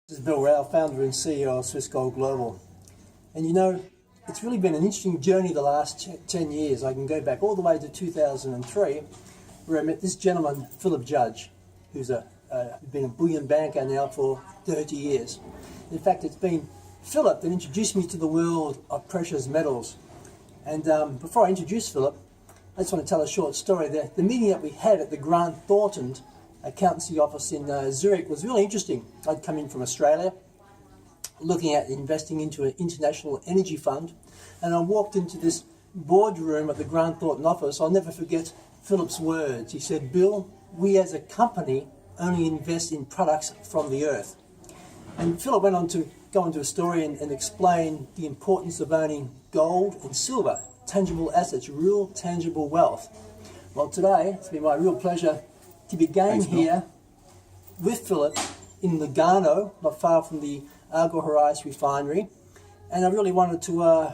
This is Bill Rowell, founder and CEO of Swiss Gold Global. And you know, it's really been an interesting journey the last 10 years. I can go back all the way to 2003, where I met this gentleman, Philip Judge, who's been a bullion banker now for 30 years. In fact, it's been Philip that introduced me to the world of precious metals. And before I introduce Philip, I just want to tell a short story. The meeting that we had at the Grant Thornton accountancy office in Zurich was really interesting. I'd come in from Australia, looking at investing into an international energy fund, and I walked into this boardroom at the Grant Thornton office. I'll never forget Philip's words. He said, "Bill, we as a company only invest in products from the earth." And Philip went on to go into a story and explain the importance of owning gold and silver, tangible assets, real tangible wealth. Well, today it's been my real pleasure to be again here with Philip in Lugano, not far from the Argo Horizon refinery. And I really wanted to,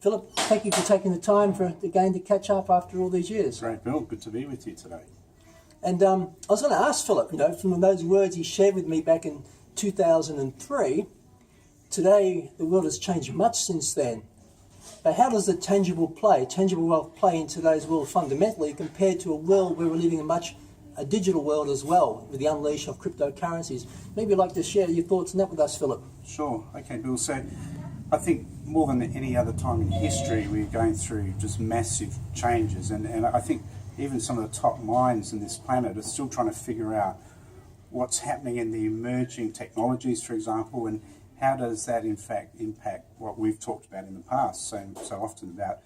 Philip, thank you for taking the time for again to catch up after all these years. Great, Bill. Good to be with you today. And I was going to ask Philip, you know, from those words he shared with me back in 2003, today the world has changed much since then. But how does the tangible wealth play in today's world fundamentally compared to a world where we're living in a digital world as well, with the unleash of cryptocurrencies? Maybe you'd like to share your thoughts on that with us, Philip. Sure. Okay, Bill. So I think more than any other time in history, we're going through just massive changes. And I think even some of the top minds in this planet are still trying to figure out what's happening in the emerging technologies, for example, and how does that in fact impact what we've talked about in the past so often about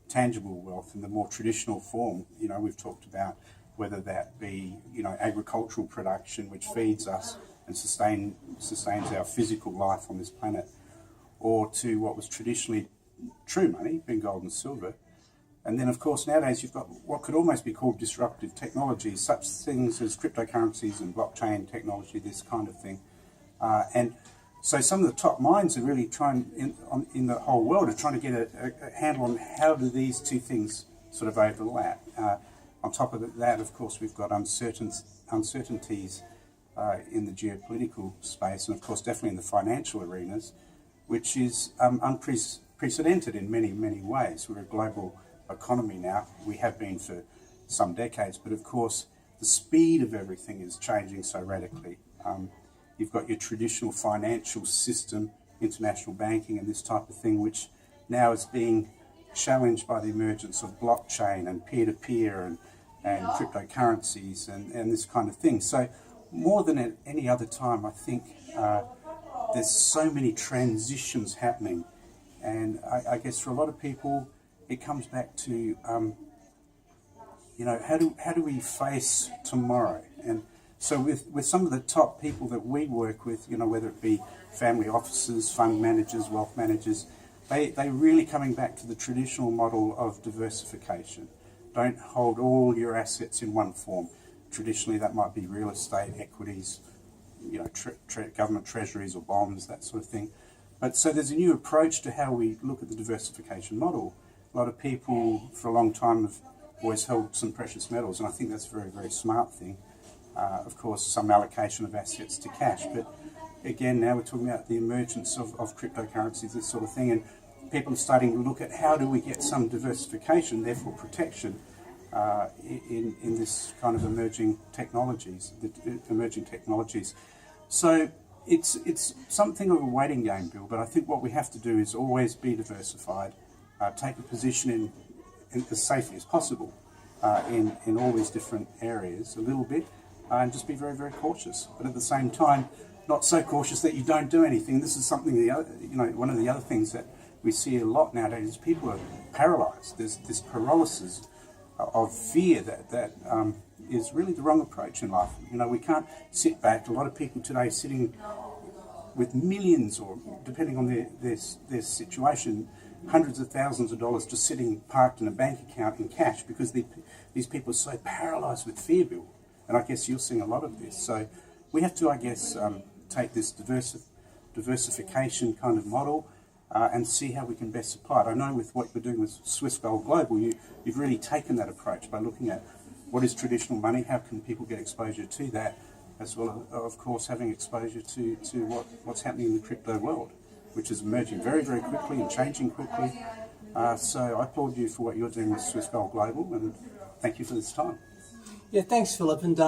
tangible wealth in the more traditional form. You know, we've talked about whether that be, you know, agricultural production, which feeds us and sustains our physical life on this planet, or to what was traditionally true money, being gold and silver. And then, of course, nowadays you've got what could almost be called disruptive technologies, such things as cryptocurrencies and blockchain technology, this kind of thing. And so some of the top minds are really trying, in the whole world, are trying to get a handle on how do these two things sort of overlap. On top of that, of course, we've got uncertainties in the geopolitical space, and of course definitely in the financial arenas, which is unprecedented in many, many ways. We're a global economy now. We have been for some decades, but of course the speed of everything is changing so radically. You've got your traditional financial system, international banking and this type of thing, which now is being challenged by the emergence of blockchain and peer-to-peer and cryptocurrencies and this kind of thing. So more than at any other time, I think there's so many transitions happening. And I guess for a lot of people, it comes back to, you know, how do we face tomorrow? And so with some of the top people that we work with, you know, whether it be family offices, fund managers, wealth managers, they're really coming back to the traditional model of diversification. Don't hold all your assets in one form. Traditionally, that might be real estate, equities, you know, government treasuries or bonds, that sort of thing. But so there's a new approach to how we look at the diversification model. A lot of people for a long time have always held some precious metals, and I think that's a very, very smart thing. Of course, some allocation of assets to cash, but again, now we're talking about the emergence of cryptocurrencies, this sort of thing, and people are starting to look at how do we get some diversification, therefore protection, in this kind of emerging technologies. So it's something of a waiting game, Bill, but I think what we have to do is always be diversified, take a position in as safely as possible in all these different areas a little bit, and just be very, very cautious. But at the same time, not so cautious that you don't do anything. This is something, one of the other things that we see a lot nowadays is people are paralyzed. There's this paralysis of fear that is really the wrong approach in life. You know, we can't sit back. A lot of people today sitting with millions, or depending on their situation, hundreds of thousands of dollars just sitting parked in a bank account in cash because these people are so paralyzed with fear, Bill. And I guess you're seeing a lot of this. So we have to, I guess, take this diversification kind of model and see how we can best apply it. I know with what you're doing with Swiss Gold Global, you've really taken that approach by looking at what is traditional money, how can people get exposure to that, as well as, of course, having exposure to what's happening in the crypto world, which is emerging very, very quickly and changing quickly. So I applaud you for what you're doing with Swiss Gold Global, and thank you for this time. Yeah, thanks, Philip. And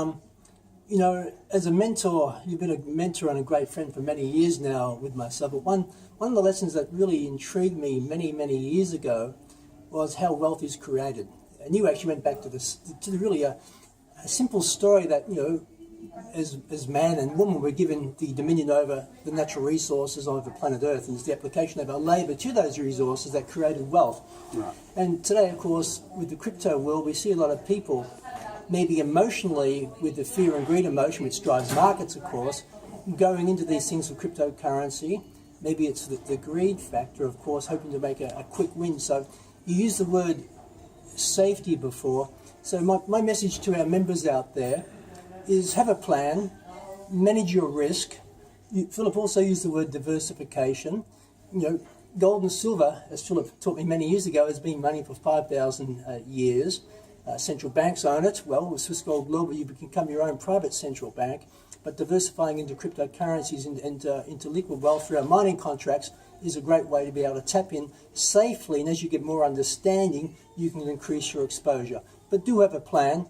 you know, as a mentor, you've been a mentor and a great friend for many years now with myself. But one of the lessons that really intrigued me many years ago was how wealth is created. And you actually went back to really a simple story that, you know, as man and woman, we're given the dominion over the natural resources of the planet Earth, and it's the application of our labour to those resources that created wealth. Right. And today, of course, with the crypto world, we see a lot of people, maybe emotionally, with the fear and greed emotion, which drives markets, of course, going into these things with cryptocurrency. Maybe it's the greed factor, of course, hoping to make a quick win. So you used the word safety before. So my message to our members out there is have a plan, manage your risk. Philip also used the word diversification. You know, gold and silver, as Philip taught me many years ago, has been money for 5,000 years. Central banks own it. Well, with Swiss Gold Global, you can become your own private central bank. But diversifying into cryptocurrencies and into liquid wealth through our mining contracts is a great way to be able to tap in safely. And as you get more understanding, you can increase your exposure. But do have a plan.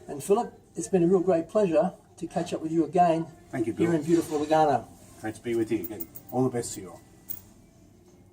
And Philip, it's been a real great pleasure to catch up with you again. Thank you, Bill. Here in beautiful Lugano. Great to be with you again. All the best to you all.